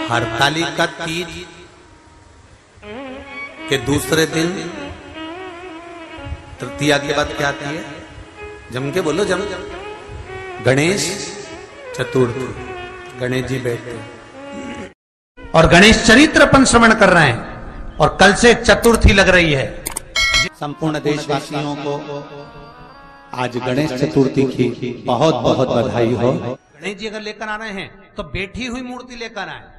हरतालिका तीज के दूसरे दिन तृतीया के बाद क्या आती है? जम के बोलो, जम। गणेश चतुर्थी। गणेश जी बैठते और गणेश चरित्र अपन श्रवण कर रहे हैं और कल से चतुर्थी लग रही है। संपूर्ण देशवासियों को आज गणेश चतुर्थी की बहुत बहुत बधाई हो। गणेश जी अगर लेकर आ रहे हैं तो बैठी हुई मूर्ति लेकर आए,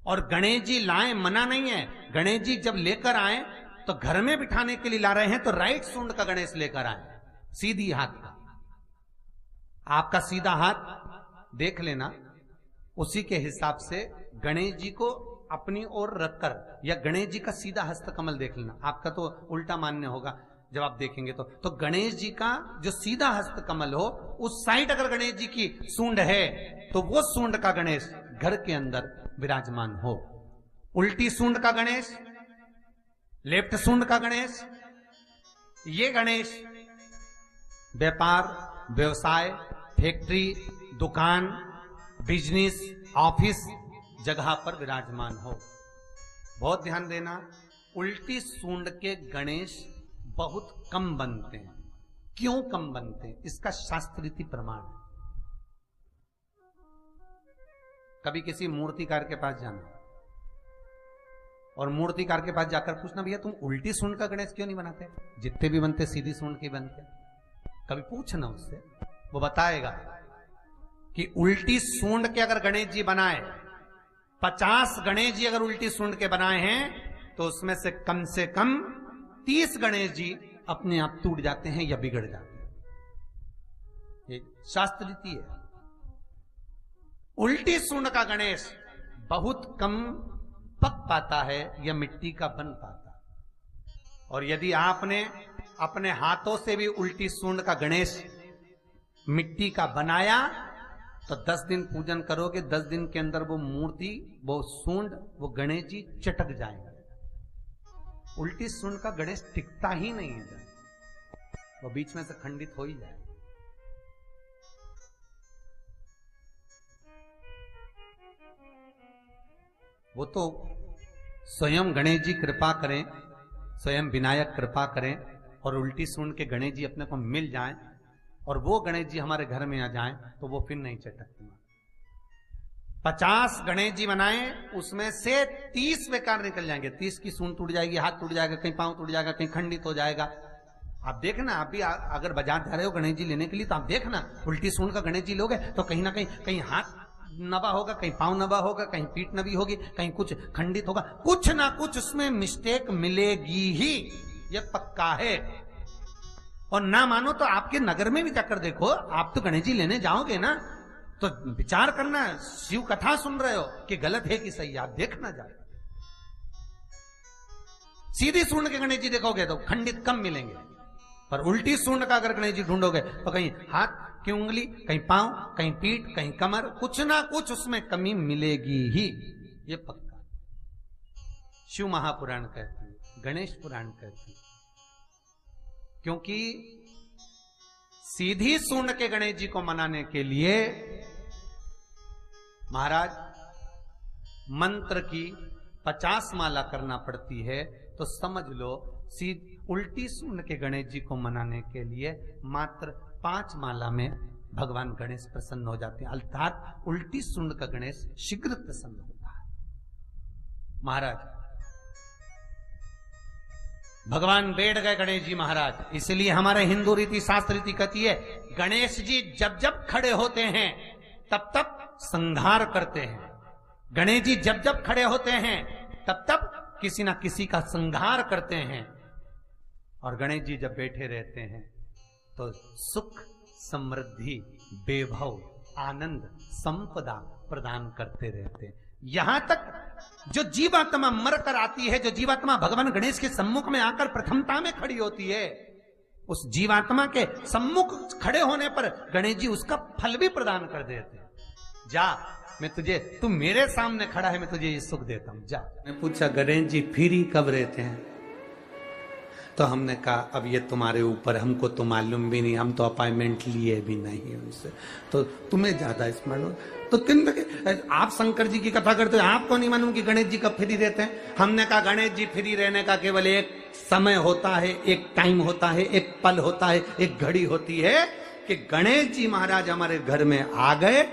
और गणेश जी लाए मना नहीं है। गणेश जी जब लेकर आए तो घर में बिठाने के लिए ला रहे हैं तो राइट सूंड का गणेश लेकर आए, सीधी हाथ का। आपका सीधा हाथ देख लेना, उसी के हिसाब से गणेश जी को अपनी ओर रखकर, या गणेश जी का सीधा हस्त कमल देख लेना। आपका तो उल्टा मान्य होगा जब आप देखेंगे तो गणेश जी का जो सीधा हस्त कमल हो, उस साइड अगर गणेश जी की सूंड है तो वो सूंड का गणेश घर के अंदर विराजमान हो। उल्टी सूंड का गणेश, लेफ्ट सूंड का गणेश, ये गणेश व्यापार, व्यवसाय, फैक्ट्री, दुकान, बिजनेस, ऑफिस जगह पर विराजमान हो। बहुत ध्यान देना, उल्टी सूंड के गणेश बहुत कम बनते हैं। क्यों कम बनते हैं? इसका शास्त्रीय प्रमाण है। कभी किसी मूर्तिकार के पास जाना और मूर्तिकार के पास जाकर पूछना, भैया तुम उल्टी सूंड का गणेश क्यों नहीं बनाते? जितने भी बनते सीधी सूंड के बनते। कभी पूछना उससे, वो बताएगा कि उल्टी सूंड के अगर गणेश जी बनाए, 50 गणेश जी अगर उल्टी सूंड के बनाए हैं तो उसमें से कम 30 गणेश जी अपने आप टूट जाते हैं या बिगड़ जाते हैं। ये शास्त्र रीति है। उल्टी सूंड का गणेश बहुत कम पक पाता है या मिट्टी का बन पाता है। और यदि आपने अपने हाथों से भी उल्टी सूंड का गणेश मिट्टी का बनाया तो 10 दिन पूजन करोगे, 10 दिन के अंदर वो मूर्ति, वो सूंड, वो गणेश जी चटक जाएगा। उल्टी सूंड का गणेश टिकता ही नहीं है, वो बीच में से खंडित हो ही जाए। वो तो स्वयं गणेश जी कृपा करें, स्वयं विनायक कृपा करें और उल्टी सूंड के गणेश जी अपने को मिल जाएं और वो गणेश जी हमारे घर में आ जाएं तो वो फिर नहीं चटकते। 50 गणेश जी बनाए, उसमें से 30 बेकार निकल जाएंगे। 30 की सूंड टूट जाएगी, हाथ टूट जाएगा, कहीं पांव टूट जाएगा, कहीं खंडित हो जाएगा। आप देखना, आप भी अगर बाजार जा रहे हो गणेश जी लेने के लिए तो आप देखना, उल्टी सूंड का गणेश जी लोगे तो कहीं ना कहीं हाथ नबा होगा, कहीं पांव नबा होगा, कहीं पीठ नबी होगी, कहीं कुछ खंडित होगा, कुछ ना कुछ उसमें मिस्टेक मिलेगी ही, ये पक्का है। और ना मानो तो आपके नगर में भी जाकर देखो, आप तो गणेश जी लेने जाओगे ना तो विचार करना, शिव कथा सुन रहे हो कि गलत है कि सही, आप देखना जाए। सीधी सूंड के गणेश जी देखोगे तो खंडित कम मिलेंगे, पर उल्टी सूंड का अगर गणेश जी ढूंढोगे तो कहीं हाथ की उंगली, कहीं पांव, कहीं पीठ, कहीं कमर, कुछ ना कुछ उसमें कमी मिलेगी ही, ये पक्का। शिव महापुराण कहती है, गणेश पुराण कहती है, क्योंकि सीधी सूंड के गणेश जी को मनाने के लिए महाराज मंत्र की 50 माला करना पड़ती है। तो समझ लो उल्टी सूंड के गणेश जी को मनाने के लिए मात्र 5 माला में भगवान गणेश प्रसन्न हो जाते हैं, अर्थात उल्टी सूंड का गणेश शीघ्र प्रसन्न होता है। महाराज भगवान बैठ गए गणेश जी महाराज, इसलिए हमारे हिंदू रीति शास्त्र रीति कहती है, गणेश जी जब जब खड़े होते हैं तब तब संहार करते हैं। गणेश जी जब जब खड़े होते हैं तब तब किसी ना किसी का संहार करते हैं। और गणेश जी जब बैठे रहते हैं तो सुख, समृद्धि, वैभव, आनंद, संपदा प्रदान करते रहते हैं। यहां तक जो जीवात्मा मर कर आती है, जो जीवात्मा भगवान गणेश के सम्मुख में आकर प्रथमता में खड़ी होती है, उस जीवात्मा के सम्मुख खड़े होने पर गणेश जी उसका फल भी प्रदान कर देते हैं। जा, मैं तुझे, तू मेरे सामने खड़ा है, मैं तुझे ये सुख देता हूं, जा। मैं पूछा, गणेश जी फ्री कब रहते हैं? तो हमने कहा अब ये तुम्हारे ऊपर, हमको तो मालूम भी नहीं, हम तो अपॉइंटमेंट लिए भी नहीं उनसे, तो तुम्हें ज्यादा स्मरण हो। तो किन आप शंकर जी की कथा करते हो, आपको नहीं मालूम कि गणेश जी कब फ्री रहते हैं? हमने कहा गणेश जी फ्री रहने का केवल एक समय होता है, एक टाइम होता है, एक पल होता है, एक घड़ी होती है कि गणेश जी महाराज हमारे घर में आ गए।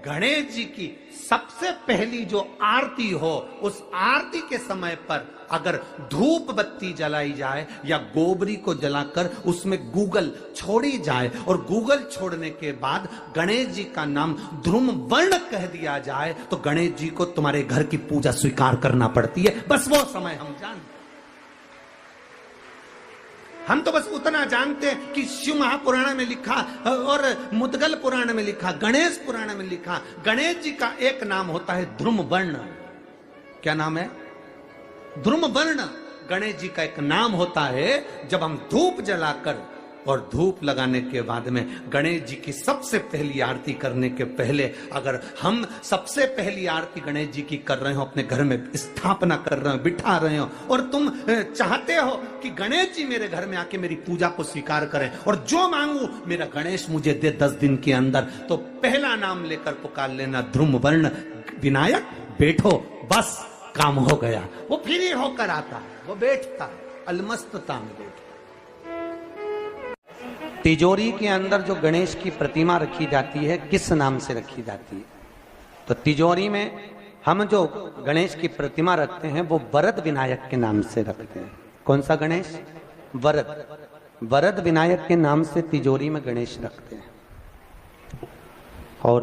गणेश जी की सबसे पहली जो आरती हो, उस आरती के समय पर अगर धूप बत्ती जलाई जाए या गोबरी को जलाकर उसमें गूगल छोड़ी जाए और गूगल छोड़ने के बाद गणेश जी का नाम ध्रुम वर्ण कह दिया जाए, तो गणेश जी को तुम्हारे घर की पूजा स्वीकार करना पड़ती है। बस वो समय हम जानते, हम तो बस उतना जानते हैं कि शिव महापुराण में लिखा और मुद्गल पुराण में लिखा, गणेश पुराण में लिखा, गणेश जी का एक नाम होता है ध्रुम वर्ण। क्या नाम है? ध्रुम वर्ण गणेश जी का एक नाम होता है। जब हम धूप जलाकर और धूप लगाने के बाद में गणेश जी की सबसे पहली आरती करने के पहले अगर हम सबसे पहली आरती गणेश जी की कर रहे हो, अपने घर में स्थापना कर रहे हो, बिठा रहे हो, और तुम चाहते हो कि गणेश जी मेरे घर में आके मेरी पूजा को स्वीकार करें और जो मांगू मेरा गणेश मुझे दे 10 दिन के अंदर, तो पहला नाम लेकर पुकार लेना ध्रुम वर्ण विनायक, बैठो, बस काम हो गया। वो फ्री होकर आता है, वो बैठता है, अलमस्तता में बैठता। तिजोरी के अंदर जो गणेश की प्रतिमा रखी जाती है, किस नाम से रखी जाती है? तो तिजोरी में हम जो गणेश की प्रतिमा रखते हैं वो वरद विनायक के नाम से रखते हैं। कौन सा गणेश? वरद। वरद विनायक के नाम से तिजोरी में गणेश रखते हैं। और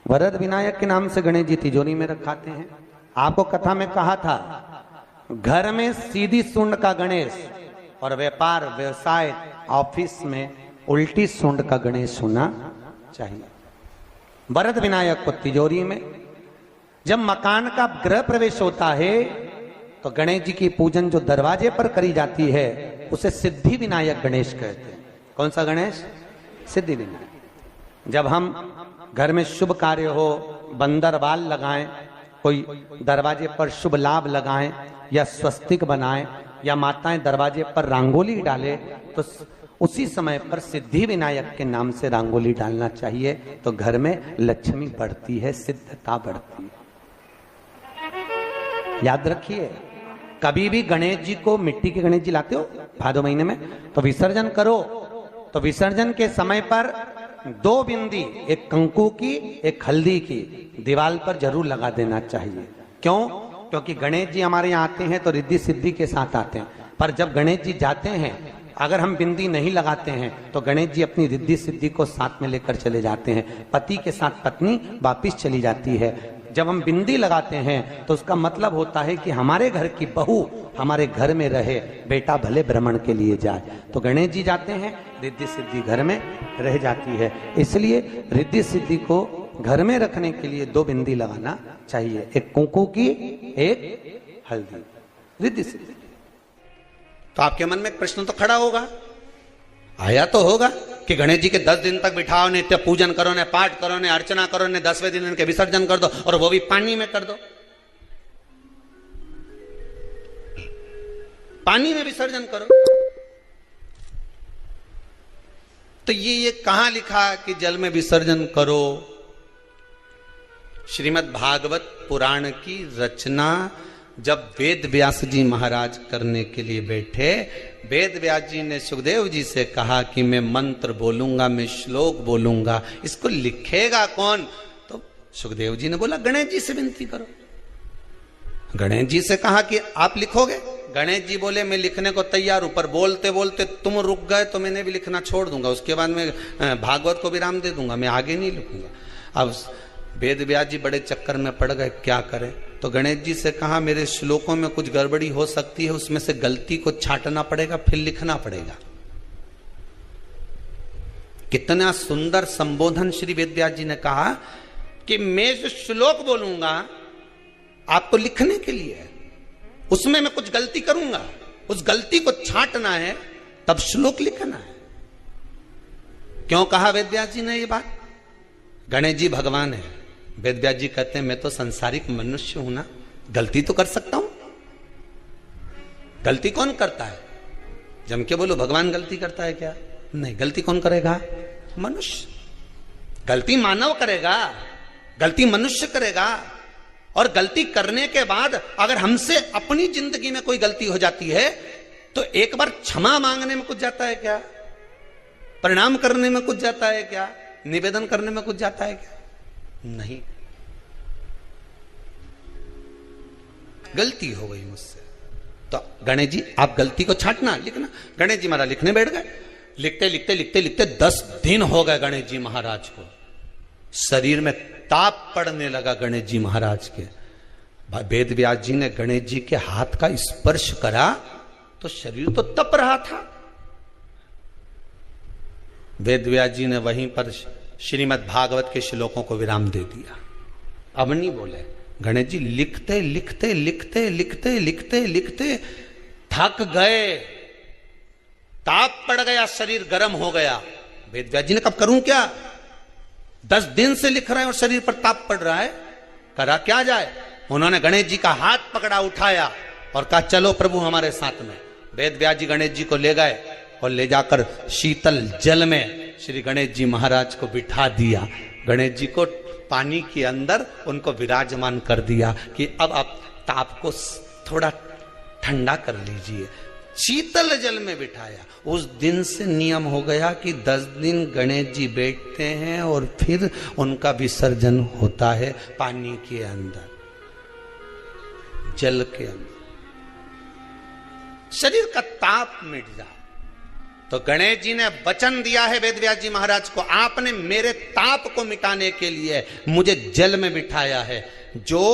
वरद विनायक के नाम से गणेश जी तिजोरी में रखाते हैं। आपको कथा में कहा था, घर में सीधी सूंड का गणेश और व्यापार व्यवसाय ऑफिस में उल्टी सूंड का गणेश होना चाहिए। वरद विनायक को तिजोरी में। जब मकान का गृह प्रवेश होता है तो गणेश जी की पूजन जो दरवाजे पर करी जाती है उसे सिद्धि विनायक गणेश कहते हैं। कौन सा गणेश? सिद्धि विनायक। जब हम घर में शुभ कार्य हो, बंदरवाल लगाएं, कोई दरवाजे पर शुभ लाभ लगाएं या स्वस्तिक बनाएं या माताएं दरवाजे पर रंगोली डाले, तो उसी समय पर सिद्धि विनायक के नाम से रंगोली डालना चाहिए। तो घर में लक्ष्मी बढ़ती है, सिद्धता बढ़ती है। याद रखिए, कभी भी गणेश जी को, मिट्टी के गणेश जी लाते हो भादो महीने में, तो विसर्जन करो, तो विसर्जन के समय पर 2 बिंदी, एक कंकु की एक हल्दी की, दीवार पर जरूर लगा देना चाहिए। क्यों? क्योंकि गणेश जी हमारे यहाँ आते हैं तो रिद्धि सिद्धि के साथ आते हैं, पर जब गणेश जी जाते हैं, अगर हम बिंदी नहीं लगाते हैं तो गणेश जी अपनी रिद्धि सिद्धि को साथ में लेकर चले जाते हैं। पति के साथ पत्नी वापिस चली जाती है। जब हम बिंदी लगाते हैं तो उसका मतलब होता है कि हमारे घर की बहू हमारे घर में रहे, बेटा भले भ्रमण के लिए जाए। तो गणेश जी जाते हैं, रिद्धि सिद्धि घर में रह जाती है। इसलिए रिद्धि सिद्धि को घर में रखने के लिए 2 बिंदी लगाना चाहिए, एक कुंकू की, एक हल्दी, रिद्धि सिद्धि। तो आपके मन में एक प्रश्न तो खड़ा होगा, आया तो होगा कि गणेश जी के 10 दिन तक बिठाओ, नित्य पूजन करो, ने पाठ करो, ने अर्चना करो, ने 10वें दिन इनके विसर्जन कर दो, और वो भी पानी में कर दो। पानी में विसर्जन करो। तो ये कहां लिखा कि जल में विसर्जन करो? श्रीमद् भागवत पुराण की रचना जब वेद व्यास जी महाराज करने के लिए बैठे, वेद व्यास जी ने सुखदेव जी से कहा कि मैं मंत्र बोलूंगा, मैं श्लोक बोलूंगा, इसको लिखेगा कौन? तो सुखदेव जी ने बोला गणेश जी से विनती करो। गणेश जी से कहा कि आप लिखोगे? गणेश जी बोले मैं लिखने को तैयार हूं, पर बोलते बोलते तुम रुक गए तो मैंने भी लिखना छोड़ दूंगा, उसके बाद मैं भागवत को विराम दे दूंगा, मैं आगे नहीं लिखूंगा। अब वेद व्यास जी बड़े चक्कर में पड़ गए, क्या करें? तो गणेश जी से कहा मेरे श्लोकों में कुछ गड़बड़ी हो सकती है, उसमें से गलती को छांटना पड़ेगा, फिर लिखना पड़ेगा। कितना सुंदर संबोधन श्री वेद व्यास जी ने कहा कि मैं जो श्लोक बोलूंगा आपको लिखने के लिए है, उसमें मैं कुछ गलती करूंगा, उस गलती को छांटना है, तब श्लोक लिखना है। क्यों कहा वेद व्यास जी ने ये बात? गणेश जी भगवान है, वेद व्यास जी कहते हैं मैं तो संसारिक मनुष्य हूं ना, गलती तो कर सकता हूं। गलती कौन करता है? जम के बोलो भगवान गलती करता है क्या? नहीं, गलती कौन करेगा? मनुष्य। गलती मानव करेगा, गलती मनुष्य करेगा। और गलती करने के बाद अगर हमसे अपनी जिंदगी में कोई गलती हो जाती है तो एक बार क्षमा मांगने में कुछ जाता है क्या? प्रणाम करने में कुछ जाता है क्या? निवेदन करने में कुछ जाता है क्या? नहीं। गलती हो गई मुझसे तो गणेश जी आप गलती को छांटना, लिखना। गणेश जी महाराज लिखने बैठ गए। लिखते लिखते लिखते लिखते 10 दिन हो गए गणेश जी महाराज को। शरीर में ताप पड़ने लगा गणेश जी महाराज के। वेद व्यास जी ने गणेश जी के हाथ का स्पर्श करा तो शरीर तो तप रहा था। वेद व्यास जी ने वहीं पर श्रीमद् भागवत के श्लोकों को विराम दे दिया। अब नहीं बोले। गणेश जी लिखते लिखते लिखते लिखते लिखते लिखते थक गए, ताप पड़ गया, शरीर गर्म हो गया। वेद व्यास जी ने कब करूं क्या? 10 दिन से लिख रहे हैं और शरीर पर ताप पड़ रहा है, करा क्या जाए? उन्होंने गणेश जी का हाथ पकड़ा, उठाया और कहा चलो प्रभु हमारे साथ में। वेद व्यास जी गणेश जी को ले गए और ले जाकर शीतल जल में श्री गणेश जी महाराज को बिठा दिया। गणेश जी को पानी के अंदर उनको विराजमान कर दिया कि अब आप ताप को थोड़ा ठंडा कर लीजिए। शीतल जल में बिठाया। उस दिन से नियम हो गया कि 10 दिन गणेश जी बैठते हैं और फिर उनका विसर्जन होता है पानी के अंदर, जल के अंदर। शरीर का ताप मिट जाए। तो गणेश जी ने वचन दिया है वेद व्यास जी महाराज को, आपने मेरे ताप को मिटाने के लिए मुझे जल में बिठाया है। जो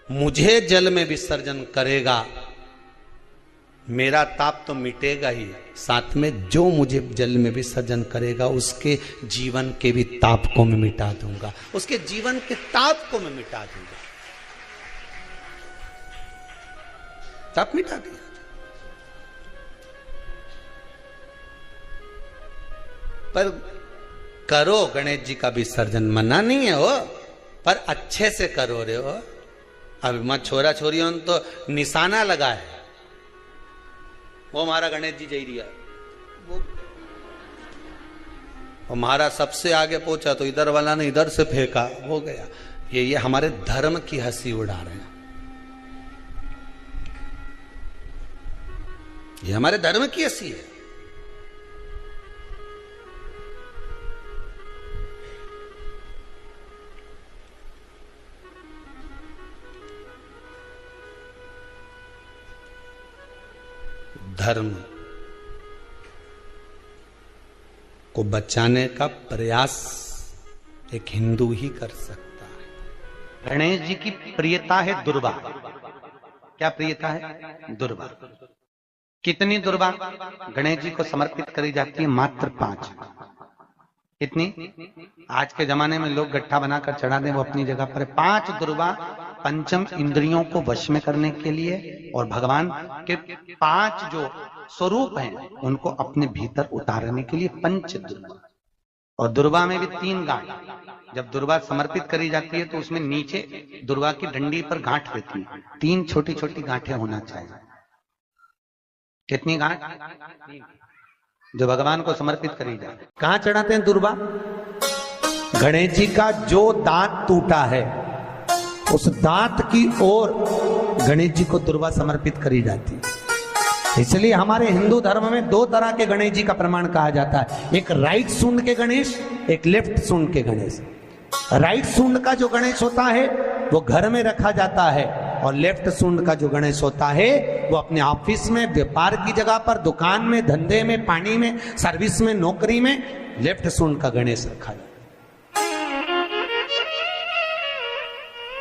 मुझे जल में विसर्जन करेगा मेरा ताप तो मिटेगा ही, साथ में जो मुझे जल में विसर्जन करेगा उसके जीवन के भी ताप को मैं मिटा दूंगा, उसके जीवन के ताप को मैं मिटा दूंगा। ताप मिटा दिया। पर करो गणेश जी का विसर्जन, मना नहीं है हो, पर अच्छे से करो रे हो। अब मत छोरा छोरियों तो निशाना लगा है, वो हमारा गणेश जी जई रिया, वो हमारा सबसे आगे पहुंचा तो इधर वाला ने इधर से फेंका, हो गया। ये हमारे धर्म की हंसी उड़ा रहे हैं, ये हमारे धर्म की हंसी है। धर्म को बचाने का प्रयास एक हिंदू ही कर सकता है। गणेश जी की प्रियता है दुर्वा। क्या प्रियता है? दुर्वा। कितनी दुर्वा गणेश जी को समर्पित करी जाती है? मात्र 5। कितनी? आज के जमाने में लोग गट्ठा बनाकर चढ़ा दें, वो अपनी जगह पर 5 दुर्वा पंचम इंद्रियों को वश में करने के लिए और भगवान के 5 जो स्वरूप हैं उनको अपने भीतर उतारने के लिए 5 दुर्वा। और दुर्वा में भी 3 गांठ। जब दुर्वा समर्पित करी जाती है तो उसमें नीचे दुर्वा की डंडी पर गांठ रहती है, 3 छोटी छोटी गांठें होना चाहिए। कितनी गांठ? जो भगवान को समर्पित करी जाए। कहां चढ़ाते हैं दुर्वा? गणेश जी का जो दांत टूटा है उस दांत की ओर गणेश जी को दुर्वा समर्पित करी जाती है। इसलिए हमारे हिंदू धर्म में 2 तरह के गणेश जी का प्रमाण कहा जाता है, एक राइट सूंड के गणेश, एक लेफ्ट सूंड के गणेश। राइट सूंड का जो गणेश होता है वो घर में रखा जाता है और लेफ्ट सूंड का जो गणेश होता है वो अपने ऑफिस में, व्यापार की जगह पर, दुकान में, धंधे में, पानी में, सर्विस में, नौकरी में लेफ्ट सूंड का गणेश रखा जाता है।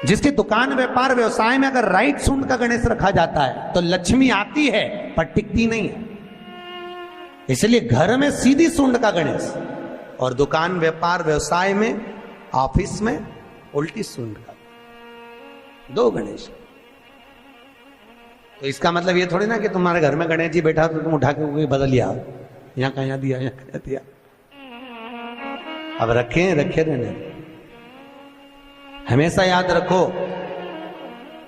जिसकी दुकान, व्यापार, व्यवसाय में अगर राइट सूंड का गणेश रखा जाता है तो लक्ष्मी आती है पर टिकती नहीं है। इसलिए घर में सीधी सूंड का गणेश और दुकान, व्यापार, व्यवसाय में, ऑफिस में उल्टी सूंड का, 2 गणेश। तो इसका मतलब ये थोड़ी ना कि तुम्हारे घर में गणेश जी बैठा तो तुम उठा के बदल लिया, यहां कहां दिया, यहां कहां दिया। अब रखे रहने। हमेशा याद रखो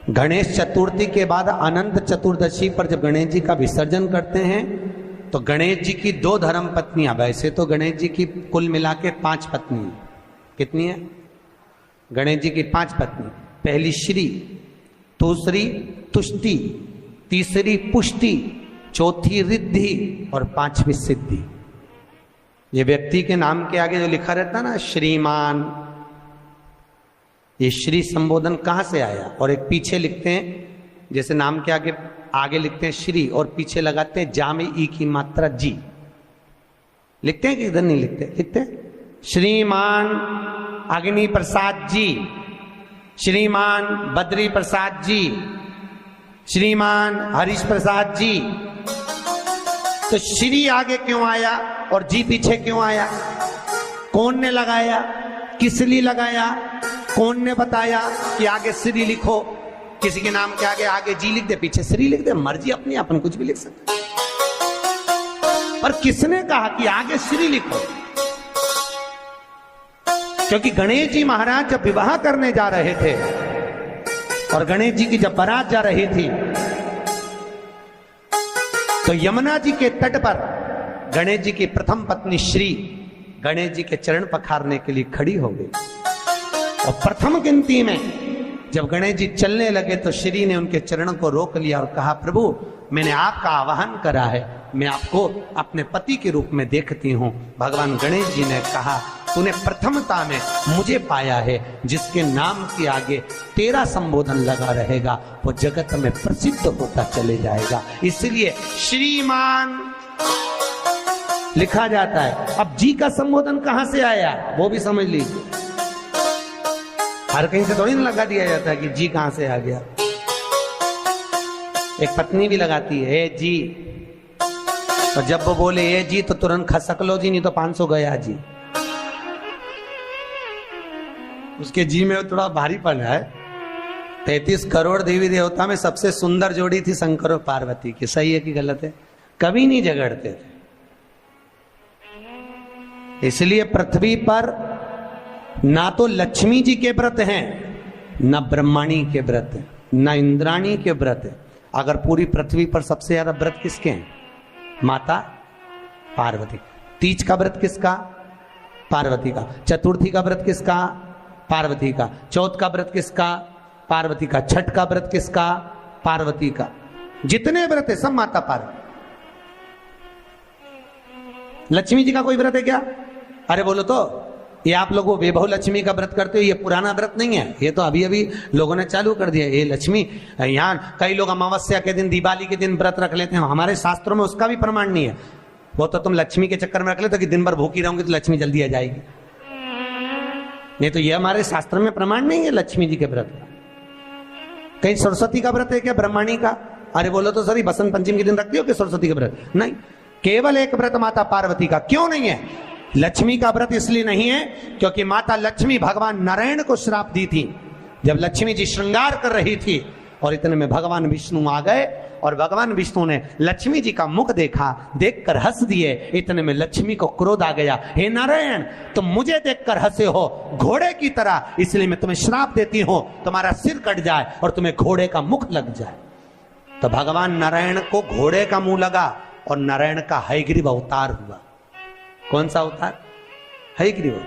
गणेश चतुर्थी के बाद अनंत चतुर्दशी पर जब गणेश जी का विसर्जन करते हैं तो गणेश जी की 2 धर्म पत्नियां, वैसे तो गणेश जी की कुल मिला के 5 पत्नी है। कितनी है? गणेश जी की 5 पत्नी। पहली श्री, दूसरी तुष्टि, तीसरी पुष्टि, चौथी रिद्धि और 5वीं सिद्धि। ये व्यक्ति के नाम के आगे जो लिखा रहता है ना श्रीमान, ये श्री संबोधन कहां से आया? और एक पीछे लिखते हैं, जैसे नाम के आगे लिखते हैं श्री और पीछे लगाते हैं जा में ई की मात्रा जी। लिखते हैं कि इधर नहीं लिखते? लिखते हैं श्रीमान अग्नि प्रसाद जी, श्रीमान बद्री प्रसाद जी, श्रीमान हरीश प्रसाद जी। तो श्री आगे क्यों आया और जी पीछे क्यों आया? कौन ने लगाया? किस लिए लगाया? कौन ने बताया कि आगे श्री लिखो? किसी के नाम के आगे जी लिख दे, पीछे श्री लिख दे, मर्जी अपनी, अपन कुछ भी लिख सकते। पर किसने कहा कि आगे श्री लिखो? क्योंकि गणेश जी महाराज जब विवाह करने जा रहे थे और गणेश जी की जब बारात जा रही थी तो यमुना जी के तट पर गणेश जी की प्रथम पत्नी श्री गणेश जी के चरण पखारने के लिए खड़ी हो गई। और प्रथम गिनती में जब गणेश जी चलने लगे तो श्री ने उनके चरणों को रोक लिया और कहा, प्रभु मैंने आपका आवाहन करा है, मैं आपको अपने पति के रूप में देखती हूँ। भगवान गणेश जी ने कहा, तूने प्रथमता में मुझे पाया है, जिसके नाम के आगे तेरा संबोधन लगा रहेगा वो जगत में प्रसिद्ध होता चले जाएगा। इसलिए श्रीमान लिखा जाता है। अब जी का संबोधन कहां से आया वो भी समझ लीजिए। हर कहीं से थोड़ी ना लगा दिया जाता है कि जी कहां से आ गया। एक पत्नी भी लगाती है ए जी, और जब वो बोले ए जी तो तुरंत खसक लो जी, नहीं तो 500 गया जी। उसके जी में थोड़ा भारीपन है। 33 करोड़ देवी देवता में सबसे सुंदर जोड़ी थी शंकर और पार्वती की। सही है कि गलत है? कभी नहीं झगड़ते थे। इसलिए पृथ्वी पर ना तो लक्ष्मी जी के व्रत हैं, ना ब्रह्माणी के व्रत हैं, ना इंद्राणी के व्रत हैं। अगर पूरी पृथ्वी पर सबसे ज्यादा व्रत किसके हैं? माता पार्वती। तीज का व्रत किसका? पार्वती का। चतुर्थी का व्रत किसका? पार्वती का। चौथ का व्रत किसका? पार्वती का। छठ का व्रत किसका? पार्वती का। जितने व्रत है सब माता पार्वती। लक्ष्मी जी का कोई व्रत है क्या? अरे बोलो तो, ये आप लोग वो वैभव लक्ष्मी का व्रत करते हो, ये पुराना व्रत नहीं है, ये तो अभी अभी लोगों ने चालू कर दिया। ये लक्ष्मी, यहाँ कई लोग अमावस्या के दिन, दिवाली के दिन व्रत रख लेते हैं, हमारे शास्त्रों में उसका भी प्रमाण नहीं है। वो तो तुम लक्ष्मी के चक्कर में रख लेते हो कि दिन भर भूखी रहूंगी तो लक्ष्मी जल्दी आ जाएगी। नहीं तो ये हमारे शास्त्र में प्रमाण नहीं है लक्ष्मी जी के व्रत का। कहीं सरस्वती का व्रत है क्या? ब्रह्माणी का? अरे बोलो तो सर, बसंत पंचमी के दिन रखती हो कि सरस्वती का व्रत? नहीं, केवल एक व्रत माता पार्वती का। क्यों नहीं है? लक्ष्मी का व्रत इसलिए नहीं है क्योंकि माता लक्ष्मी भगवान नारायण को श्राप दी थी। जब लक्ष्मी जी श्रृंगार कर रही थी और इतने में भगवान विष्णु आ गए और भगवान विष्णु ने लक्ष्मी जी का मुख देखा, देखकर हंस दिए। इतने में लक्ष्मी को क्रोध आ गया, हे नारायण तुम मुझे देखकर हंसे हो घोड़े की तरह, इसलिए मैं तुम्हें श्राप देती हूं, तुम्हारा सिर कट जाए और तुम्हें घोड़े का मुख लग जाए। तो भगवान नारायण को घोड़े का मुंह लगा और नारायण का हयग्रीव अवतार हुआ। कौन सा अवतार? हयग्रीव।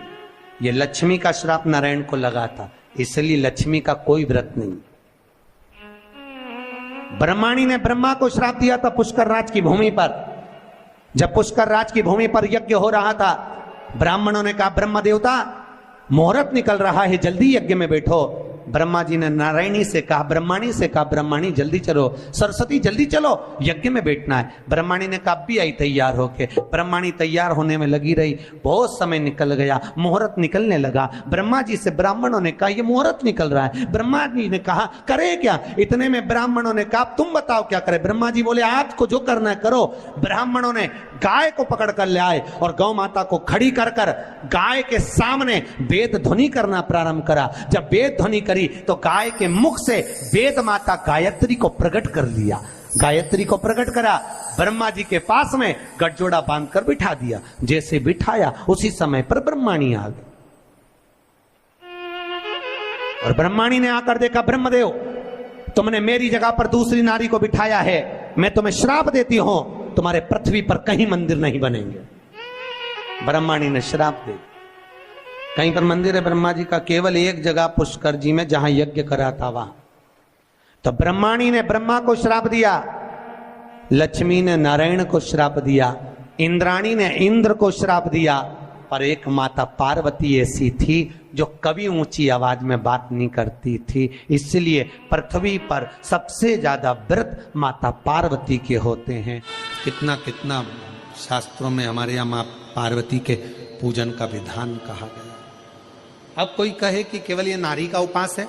ये लक्ष्मी का श्राप नारायण को लगा था, इसलिए लक्ष्मी का कोई व्रत नहीं। ब्रह्माणी ने ब्रह्मा को श्राप दिया था पुष्कर राज की भूमि पर। जब पुष्कर राज की भूमि पर यज्ञ हो रहा था, ब्राह्मणों ने कहा ब्रह्म देवता मुहूर्त निकल रहा है, जल्दी यज्ञ में बैठो। ब्रह्मा जी ने नारायणी से कहा, ब्रह्माणी से कहा, ब्रह्माणी जल्दी चलो, सरस्वती जल्दी चलो, यज्ञ में बैठना है। ब्रह्माणी ने कहा भी आई तैयार होके। ब्रह्माणी तैयार होने में लगी रही, बहुत समय निकल गया, मुहूर्त निकलने लगा। ब्रह्मा जी से ब्राह्मणों ने कहा ये मुहूर्त निकल रहा है। ब्रह्मा जी ने कहा करे क्या? इतने में ब्राह्मणों ने कहा तुम बताओ क्या करे? ब्रह्मा जी बोले आपको जो करना है करो। ब्राह्मणों ने गाय को पकड़ कर ले आए और गौ माता को खड़ी कर कर गाय के सामने वेद ध्वनि करना प्रारंभ करा। जब वेद ध्वनि करी तो गाय के मुख से वेद माता गायत्री को प्रकट कर लिया। गायत्री को प्रकट करा, ब्रह्मा जी के पास में गठजोड़ा बांधकर बिठा दिया। जैसे बिठाया उसी समय पर ब्रह्माणी आ गई और ब्रह्माणी ने आकर देखा ब्रह्मदेव तुमने मेरी जगह पर दूसरी नारी को बिठाया है, मैं तुम्हें श्राप देती हूं, तुम्हारे पृथ्वी पर कहीं मंदिर नहीं बनेंगे। ब्रह्माणी ने श्राप दे, कहीं पर मंदिर है ब्रह्मा जी का, केवल एक जगह पुष्कर जी में जहां यज्ञ करा था वहां। तो ब्रह्माणी ने ब्रह्मा को श्राप दिया, लक्ष्मी ने नारायण को श्राप दिया, इंद्राणी ने इंद्र को श्राप दिया, पर एक माता पार्वती ऐसी थी जो कभी ऊंची आवाज में बात नहीं करती थी, इसलिए पृथ्वी पर सबसे ज्यादा व्रत माता पार्वती के होते हैं। कितना कितना शास्त्रों में हमारे यहाँ माँ पार्वती के पूजन का विधान कहा गया। अब कोई कहे कि केवल ये नारी का उपास है,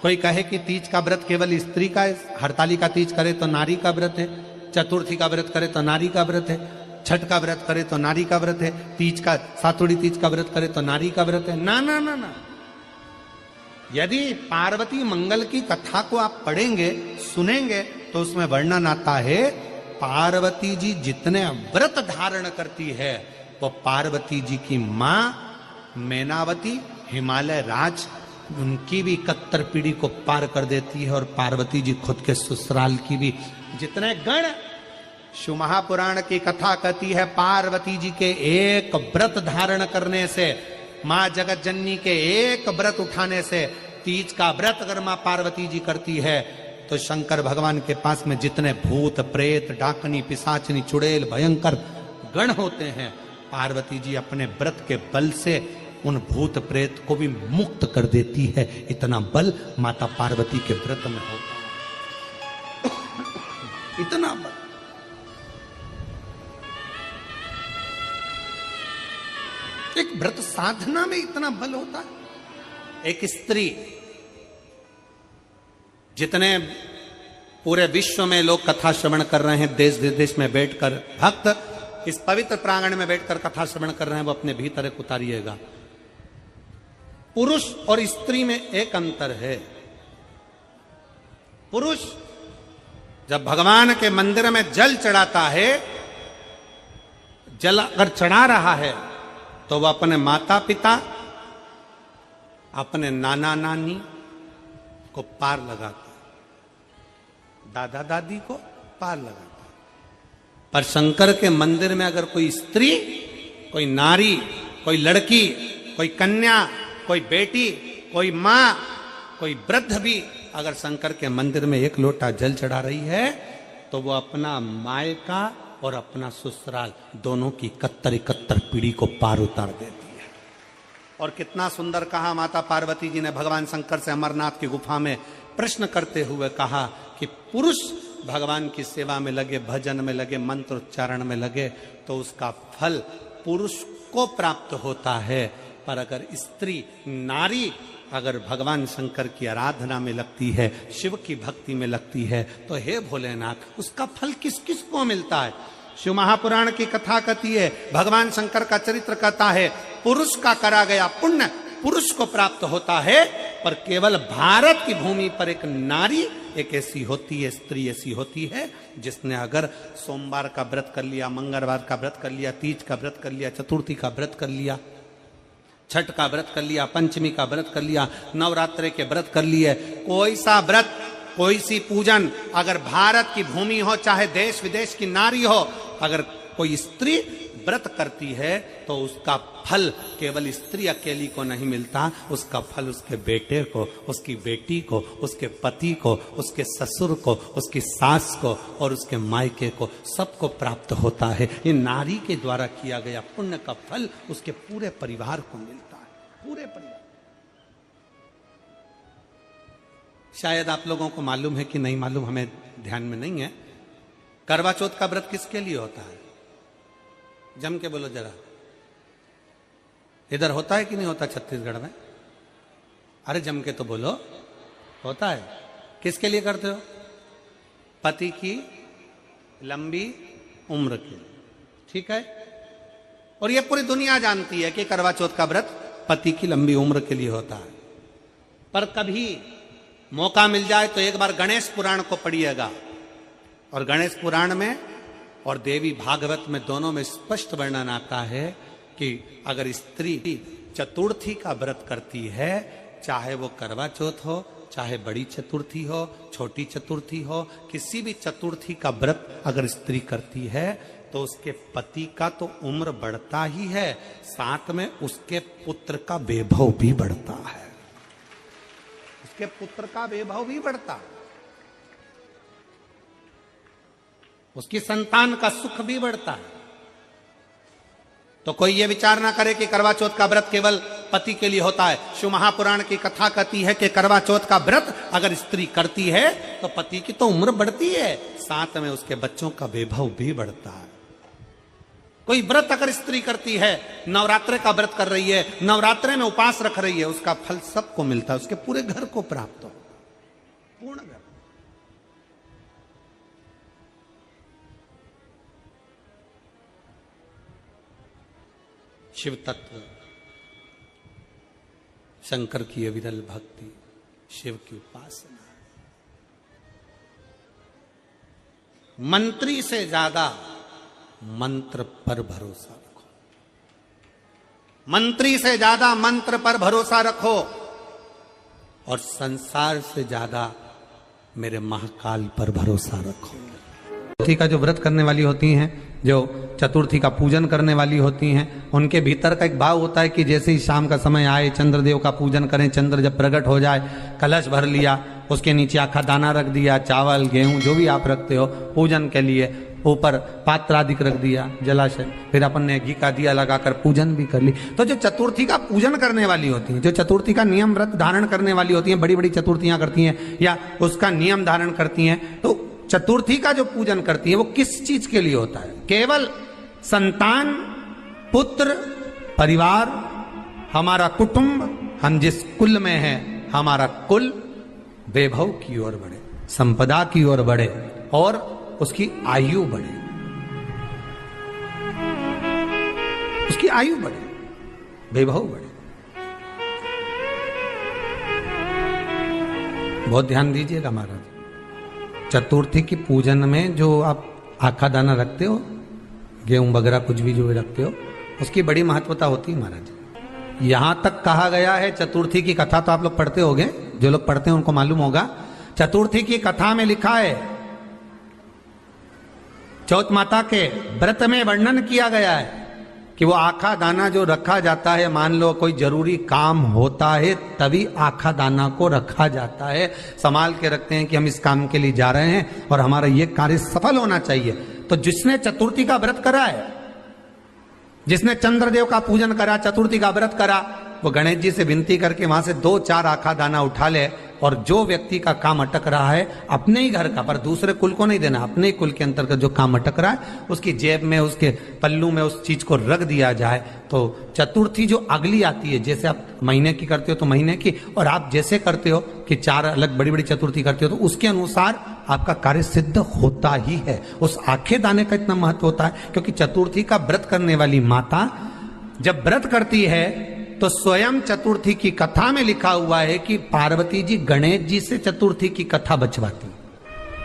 कोई कहे कि तीज का व्रत केवल स्त्री का है, हरताली का तीज करे तो नारी का व्रत है, चतुर्थी का व्रत करे तो नारी का व्रत है, छठ का व्रत करे तो नारी का व्रत है, तीज का सातुड़ी तीज का व्रत करे तो नारी का व्रत है। ना ना ना ना, यदि पार्वती मंगल की कथा को आप पढ़ेंगे सुनेंगे तो उसमें वर्णन आता है पार्वती जी जितने व्रत धारण करती है वो पार्वती जी की मां मैनावती हिमालय राज उनकी भी 71 पीढ़ी को पार कर देती है, और पार्वती जी खुद के ससुराल की भी। जितने गण शिव महापुराण की कथा कहती है पार्वती जी के एक व्रत धारण करने से, मां जगत जननी के एक व्रत उठाने से, तीज का व्रत अगर मां पार्वती जी करती है तो शंकर भगवान के पास में जितने भूत प्रेत डाकनी पिशाचनी चुड़ैल भयंकर गण होते हैं, पार्वती जी अपने व्रत के बल से उन भूत प्रेत को भी मुक्त कर देती है। इतना बल माता पार्वती के व्रत में होता है, इतना बल। एक व्रत साधना में इतना बल होता है। एक स्त्री, जितने पूरे विश्व में लोग कथा श्रवण कर रहे हैं, देश विदेश में बैठकर भक्त इस पवित्र प्रांगण में बैठकर कथा श्रवण कर रहे हैं, वो अपने भीतर एक उतारिएगा। पुरुष और स्त्री में एक अंतर है। पुरुष जब भगवान के मंदिर में जल चढ़ाता है, जल अगर चढ़ा रहा है तो वह अपने माता पिता अपने नाना नानी को पार लगाता है, दादा दादी को पार लगाता है। पर शंकर के मंदिर में अगर कोई स्त्री, कोई नारी, कोई लड़की, कोई कन्या, कोई बेटी, कोई मां, कोई वृद्ध भी अगर शंकर के मंदिर में एक लोटा जल चढ़ा रही है तो वो अपना मायका और अपना ससुराल दोनों की 71 पीढ़ी को पार उतार देती है। और कितना सुंदर कहा माता पार्वती जी ने भगवान शंकर से अमरनाथ की गुफा में प्रश्न करते हुए कहा कि पुरुष भगवान की सेवा में लगे, भजन में लगे, मंत्र उच्चारण में लगे तो उसका फल पुरुष को प्राप्त होता है, पर अगर स्त्री नारी अगर भगवान शंकर की आराधना में लगती है, शिव की भक्ति में लगती है, तो हे भोलेनाथ उसका फल किस किस को मिलता है। शिव महापुराण की कथा कहती है, भगवान शंकर का चरित्र कहता है पुरुष का करा गया पुण्य पुरुष को प्राप्त होता है, पर केवल भारत की भूमि पर एक नारी एक ऐसी होती है, स्त्री ऐसी होती है जिसने अगर सोमवार का व्रत कर लिया, मंगलवार का व्रत कर लिया, तीज का व्रत कर लिया, चतुर्थी का व्रत कर लिया, छठ का व्रत कर लिया, पंचमी का व्रत कर लिया, नवरात्रि के व्रत कर लिए, कोई सा व्रत, कोई सी पूजन अगर भारत की भूमि हो, चाहे देश विदेश की नारी हो, अगर कोई स्त्री व्रत करती है तो उसका फल केवल स्त्री अकेली को नहीं मिलता, उसका फल उसके बेटे को, उसकी बेटी को, उसके पति को, उसके ससुर को, उसकी सास को और उसके मायके को, सबको प्राप्त होता है। ये नारी के द्वारा किया गया पुण्य का फल उसके पूरे परिवार को मिलता है, पूरे परिवार। शायद आप लोगों को मालूम है कि नहीं मालूम, हमें ध्यान में नहीं है, करवा चौथ का व्रत किसके लिए होता है? जम के बोलो जरा, इधर होता है कि नहीं होता छत्तीसगढ़ में? अरे जम के तो बोलो, होता है। किसके लिए करते हो? पति की लंबी उम्र के लिए, ठीक है। और ये पूरी दुनिया जानती है कि करवा चौथ का व्रत पति की लंबी उम्र के लिए होता है। पर कभी मौका मिल जाए तो एक बार गणेश पुराण को पढ़िएगा, और गणेश पुराण में और देवी भागवत में दोनों में स्पष्ट वर्णन आता है कि अगर स्त्री चतुर्थी का व्रत करती है, चाहे वो करवा चौथ हो चाहे बड़ी चतुर्थी हो, छोटी चतुर्थी हो, किसी भी चतुर्थी का व्रत अगर स्त्री करती है तो उसके पति का तो उम्र बढ़ता ही है, साथ में उसके पुत्र का वैभव भी बढ़ता है। उसके पुत्र का वैभव भी बढ़ता है, उसकी संतान का सुख भी बढ़ता है। तो कोई ये विचार ना करे कि करवा चौथ का व्रत केवल पति के लिए होता है। शिव महापुराण की कथा कहती है कि करवा चौथ का व्रत अगर स्त्री करती है तो पति की तो उम्र बढ़ती है, साथ में उसके बच्चों का वैभव भी बढ़ता है। कोई व्रत अगर स्त्री करती है, नवरात्रे का व्रत कर रही है, नवरात्रे में उपास रख रही है, उसका फल सबको मिलता है, उसके पूरे घर को प्राप्त हो, पूर्ण घर। शिव तत्व, शंकर की अविरल भक्ति, शिव की उपासना। मंत्री से ज्यादा मंत्र पर भरोसा रखो, मंत्री से ज्यादा मंत्र पर भरोसा रखो, और संसार से ज्यादा मेरे महाकाल पर भरोसा रखो। चतुर्थी का जो व्रत करने वाली होती हैं, जो चतुर्थी का पूजन करने वाली होती हैं, उनके भीतर का एक भाव होता है कि जैसे ही शाम का समय आए चंद्रदेव का पूजन करें, चंद्र जब प्रकट हो जाए, कलश भर लिया, उसके नीचे आखा दाना रख दिया, चावल गेहूं जो भी आप रखते हो पूजन के लिए, ऊपर पात्र आदि रख दिया, जलाशय, फिर अपन ने घी का दिया लगाकर पूजन भी कर ली। तो जो चतुर्थी का पूजन करने वाली होती हैं, जो चतुर्थी का नियम व्रत धारण करने वाली होती हैं, बड़ी बड़ी चतुर्थियां करती हैं या उसका नियम धारण करती हैं, तो चतुर्थी का जो पूजन करती है वो किस चीज के लिए होता है? केवल संतान, पुत्र, परिवार, हमारा कुटुंब, हम जिस कुल में हैं, हमारा कुल वैभव की ओर बढ़े, संपदा की ओर बढ़े और उसकी आयु बढ़े, उसकी आयु बढ़े, वैभव बढ़े। बहुत ध्यान दीजिएगा महाराज, चतुर्थी की पूजन में जो आप आखा दाना रखते हो, गेहूं वगैरह कुछ भी जो रखते हो, उसकी बड़ी महत्वता होती है महाराज। यहां तक कहा गया है, चतुर्थी की कथा तो आप लोग पढ़ते होंगे, जो लोग पढ़ते हैं उनको मालूम होगा, चतुर्थी की कथा में लिखा है, चौथ माता के व्रत में वर्णन किया गया है कि वो आखा दाना जो रखा जाता है, मान लो कोई जरूरी काम होता है तभी आखा दाना को रखा जाता है, संभाल के रखते हैं कि हम इस काम के लिए जा रहे हैं और हमारा ये कार्य सफल होना चाहिए। तो जिसने चतुर्थी का व्रत करा है, जिसने चंद्रदेव का पूजन करा, चतुर्थी का व्रत करा, वो गणेश जी से विनती करके वहां से 2-4 आखा दाना उठा ले, और जो व्यक्ति का काम अटक रहा है अपने ही घर का, पर दूसरे कुल को नहीं देना, अपने ही कुल के अंतर्गत जो काम अटक रहा है उसकी जेब में, उसके पल्लू में उस चीज को रख दिया जाए। तो चतुर्थी जो अगली आती है, जैसे आप महीने की करते हो तो महीने की, और आप जैसे करते हो कि 4 अलग बड़ी बड़ी चतुर्थी करते हो, तो उसके अनुसार आपका कार्य सिद्ध होता ही है। उस आखे दाने का इतना महत्व होता है क्योंकि चतुर्थी का व्रत करने वाली माता जब व्रत करती है तो स्वयं चतुर्थी की कथा में लिखा हुआ है कि पार्वती जी गणेश जी से चतुर्थी की कथा बचवाती।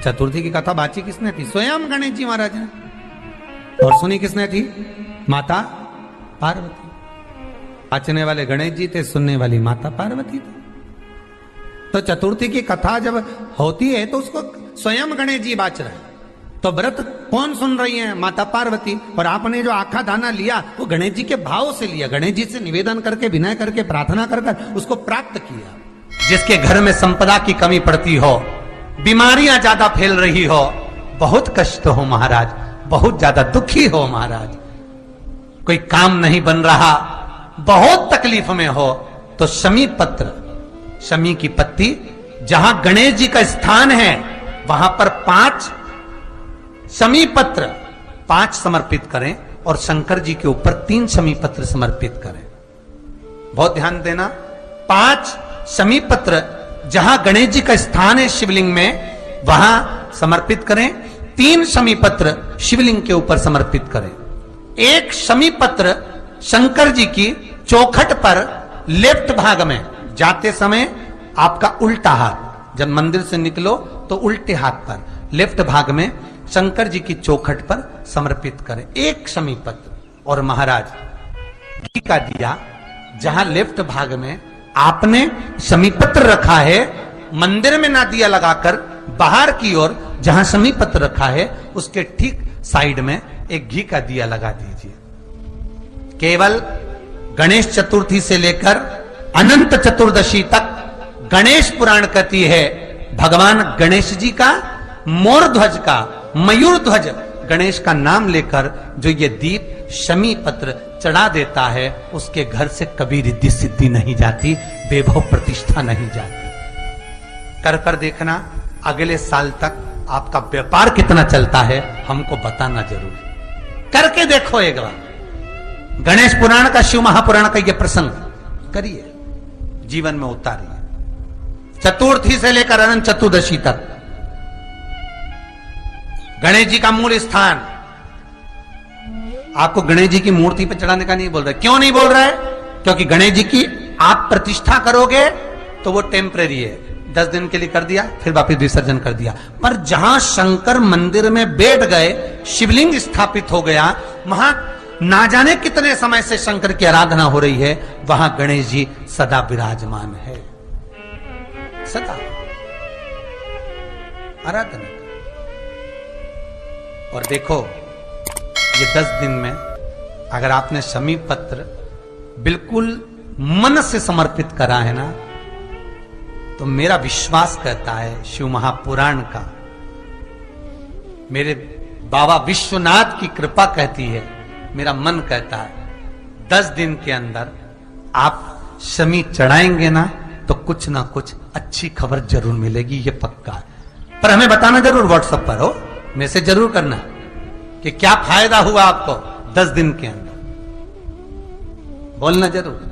चतुर्थी की कथा बाची किसने थी? स्वयं गणेश जी महाराज ने। और सुनी किसने थी? माता पार्वती। बाचने वाले गणेश जी थे, सुनने वाली माता पार्वती थी। तो चतुर्थी की कथा जब होती है तो उसको स्वयं गणेश जी बाच रहे हैं। तो व्रत कौन सुन रही है? माता पार्वती। और आपने जो आखा दाना लिया वो गणेश जी के भाव से लिया, गणेश जी से निवेदन करके, विनय करके, प्रार्थना कर उसको प्राप्त किया। जिसके घर में संपदा की कमी पड़ती हो, बीमारियां ज्यादा फैल रही हो, बहुत कष्ट हो महाराज, बहुत ज्यादा दुखी हो महाराज, कोई काम नहीं बन रहा, बहुत तकलीफ में हो, तो शमी पत्र, शमी की पत्ती, जहां गणेश जी का स्थान है वहां पर 5 शमी पत्र 5 समर्पित करें और शंकर जी के ऊपर 3 शमी पत्र समर्पित करें। बहुत ध्यान देना, 5 शमी पत्र जहां गणेश जी का स्थान है शिवलिंग में वहां समर्पित करें, 3 शमी पत्र शिवलिंग के ऊपर समर्पित करें। 1 शमी पत्र शंकर जी की चौखट पर लेफ्ट भाग में, जाते समय आपका उल्टा हाथ, जब मंदिर से निकलो तो उल्टे हाथ पर लेफ्ट भाग में शंकर जी की चौखट पर समर्पित करें 1 शमी पत्र। और महाराज घी का दिया जहां लेफ्ट भाग में आपने शमी पत्र रखा है मंदिर में ना दिया लगाकर बाहर की ओर जहां शमी पत्र रखा है उसके ठीक साइड में एक घी का दिया लगा दीजिए। केवल गणेश चतुर्थी से लेकर अनंत चतुर्दशी तक गणेश पुराण कहती है भगवान गणेश जी का, मोर ध्वज का, मयूर ध्वज गणेश का नाम लेकर जो ये दीप शमी पत्र चढ़ा देता है उसके घर से कभी रिद्धि सिद्धि नहीं जाती, वैभव प्रतिष्ठा नहीं जाती। कर देखना अगले साल तक आपका व्यापार कितना चलता है हमको बताना जरूर, करके देखो एक बार। गणेश पुराण का, शिव महापुराण का यह प्रसंग करिए, जीवन में उतारिए। चतुर्थी से लेकर अनंत चतुर्दशी तक गणेश जी का मूल स्थान। आपको गणेश जी की मूर्ति पर चढ़ाने का नहीं बोल रहा है। क्यों नहीं बोल रहा है? क्योंकि गणेश जी की आप प्रतिष्ठा करोगे तो वो टेम्परेरी है, 10 दिन के लिए कर दिया फिर वापस विसर्जन कर दिया। पर जहां शंकर मंदिर में बैठ गए, शिवलिंग स्थापित हो गया, वहां ना जाने कितने समय से शंकर की आराधना हो रही है, वहां गणेश जी सदा विराजमान है, सदा आराधना। और देखो ये 10 दिन में अगर आपने शमी पत्र बिल्कुल मन से समर्पित करा है ना, तो मेरा विश्वास कहता है शिव महापुराण का, मेरे बाबा विश्वनाथ की कृपा कहती है, मेरा मन कहता है 10 दिन के अंदर आप शमी चढ़ाएंगे ना तो कुछ ना कुछ अच्छी खबर जरूर मिलेगी, ये पक्का है। पर हमें बताना जरूर, व्हाट्सएप पर हो, मैसेज जरूर करना कि क्या फायदा हुआ आपको 10 दिन के अंदर, बोलना जरूर।